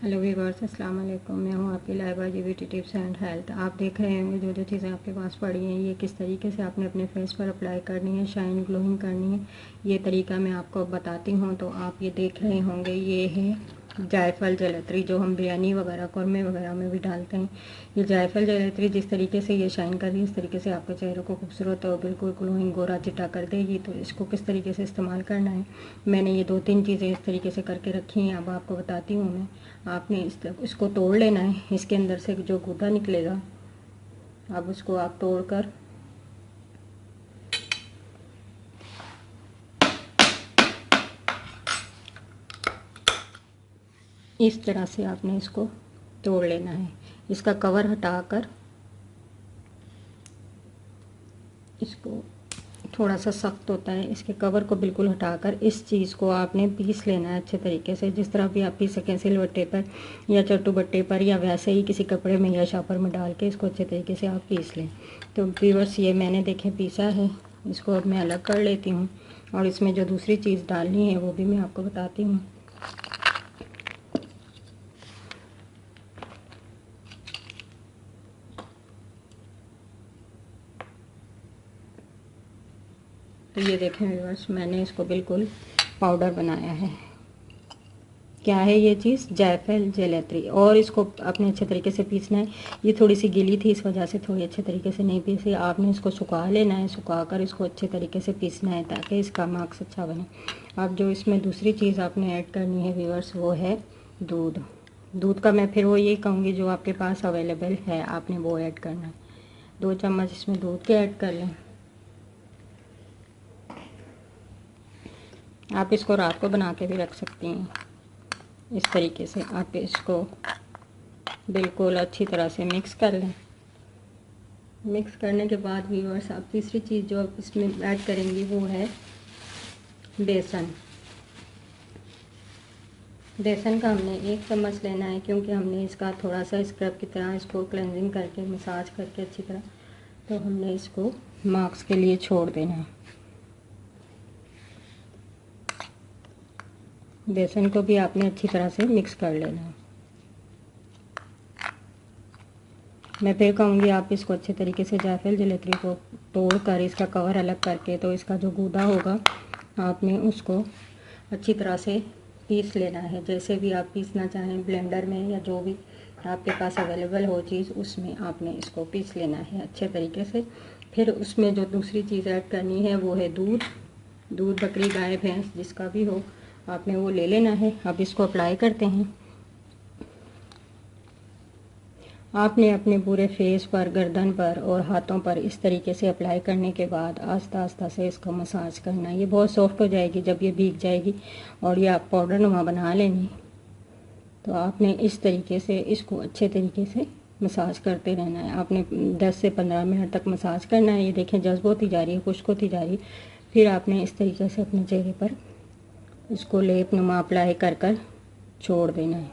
Hello viewers, अस्सलाम वालेकुम। मैं हूँ आपकी लाइबा जी ब्यूटी टिप्स एंड हेल्थ। आप देख रहे होंगे जो जो चीज़ें आपके पास पड़ी हैं ये किस तरीके से आपने अपने फेस पर अप्लाई करनी है, शाइन ग्लोइंग करनी है, ये तरीका मैं आपको बताती हूँ। तो आप ये देख रहे होंगे, ये है जायफल जलत्री, जो हम बिरयानी वगैरह कौरमे वगैरह में भी डालते हैं। ये जायफल जलत्री जिस तरीके से ये शाइन कर रही है, इस तरीके से आपके चेहरे को खूबसूरत और बिल्कुल ग्लोइंग गोरा चिट्टा कर देगी। तो इसको किस तरीके से इस्तेमाल करना है, मैंने ये 2-3 चीज़ें इस तरीके से करके रखी हैं, अब आपको बताती हूँ मैं। आपने इसको तोड़ लेना है, इसके अंदर से जो गूदा निकलेगा, अब उसको आप तोड़कर इस तरह से आपने इसको तोड़ लेना है। इसका कवर हटाकर इसको, थोड़ा सा सख्त होता है, इसके कवर को बिल्कुल हटाकर इस चीज़ को आपने पीस लेना है अच्छे तरीके से, जिस तरह भी आप पीस सकें, सिलबट्टे पर या चट्टू बट्टे पर या वैसे ही किसी कपड़े में या शापर में डाल के इसको अच्छे तरीके से आप पीस लें। तो व्यूअर्स, ये मैंने देखे पीसा है, इसको अब मैं अलग कर लेती हूँ और इसमें जो दूसरी चीज़ डालनी है वो भी मैं आपको बताती हूँ। तो ये देखें व्यूअर्स, मैंने इसको बिल्कुल पाउडर बनाया है। क्या है ये चीज़? जायफल जलत्री। और इसको अपने अच्छे तरीके से पीसना है। ये थोड़ी सी गीली थी, इस वजह से थोड़ी अच्छे तरीके से नहीं पीसी। आपने इसको सुखा लेना है, सुखाकर इसको अच्छे तरीके से पीसना है ताकि इसका मार्क्स अच्छा बने। अब जो इसमें दूसरी चीज़ आपने ऐड करनी है व्यूअर्स, वो है दूध। दूध का मैं फिर वो यही कहूँगी, जो आपके पास अवेलेबल है आपने वो ऐड करना है। 2 चम्मच इसमें दूध के ऐड कर लें। आप इसको रात को बना के भी रख सकती हैं। इस तरीके से आप इसको बिल्कुल अच्छी तरह से मिक्स कर लें। मिक्स करने के बाद व्यूअर्स, आप तीसरी चीज़ जो आप इसमें ऐड करेंगी वो है बेसन। बेसन का हमने 1 चम्मच लेना है, क्योंकि हमने इसका थोड़ा सा स्क्रब की तरह इसको क्लेंजिंग करके मसाज करके अच्छी तरह, तो हमने इसको मार्क्स के लिए छोड़ देना है। बेसन को भी आपने अच्छी तरह से मिक्स कर लेना है। मैं फिर कहूँगी, आप इसको अच्छे तरीके से जायफल जलत्री को तोड़ कर इसका कवर अलग करके, तो इसका जो गूदा होगा आपने उसको अच्छी तरह से पीस लेना है। जैसे भी आप पीसना चाहें, ब्लेंडर में या जो भी आपके पास अवेलेबल हो चीज़, उसमें आपने इसको पीस लेना है अच्छे तरीके से। फिर उसमें जो दूसरी चीज़ ऐड करनी है वो है दूध। दूध बकरी, गाय, भैंस जिसका भी हो, आपने वो ले लेना है। अब इसको अप्लाई करते हैं। आपने अपने पूरे फेस पर, गर्दन पर और हाथों पर इस तरीके से अप्लाई करने के बाद आस्ता आस्ता से इसको मसाज करना है। ये बहुत सॉफ्ट हो जाएगी जब ये भीग जाएगी और ये आप पाउडर नुमा बना लेंगी। तो आपने इस तरीके से इसको अच्छे तरीके से मसाज करते रहना है। आपने 10 से 15 मिनट तक मसाज करना है। ये देखें, जज्ब होती जा रही है, खुश्क होती जा रही है। फिर आपने इस तरीके से अपने चेहरे पर इसको लेप नुमा अप्लाई कर कर छोड़ देना है।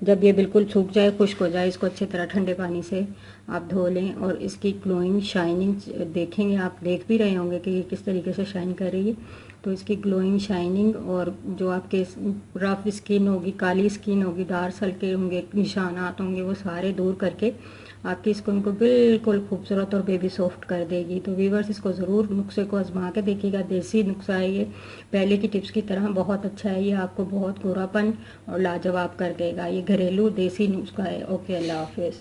जब ये बिल्कुल सूख जाए, खुश्क हो जाए, इसको अच्छी तरह ठंडे पानी से आप धो लें और इसकी ग्लोइंग शाइनिंग देखेंगे। आप देख भी रहे होंगे कि ये किस तरीके से शाइन कर रही है। तो इसकी ग्लोइंग शाइनिंग और जो आपके रफ स्किन होगी, काली स्किन होगी, डार्क सर्कल होंगे, निशानात होंगे, वो सारे दूर करके आपकी स्किन को बिल्कुल खूबसूरत और बेबी सॉफ्ट कर देगी। तो व्यूअर्स, इसको ज़रूर नुस्खे को आजमा के देखिएगा। देसी नुस्खा है ये, पहले की टिप्स की तरह बहुत अच्छा है। ये आपको बहुत गोरापन और लाजवाब कर देगा। ये घरेलू देसी नुस्खा है। ओके, अल्लाह हाफिज़।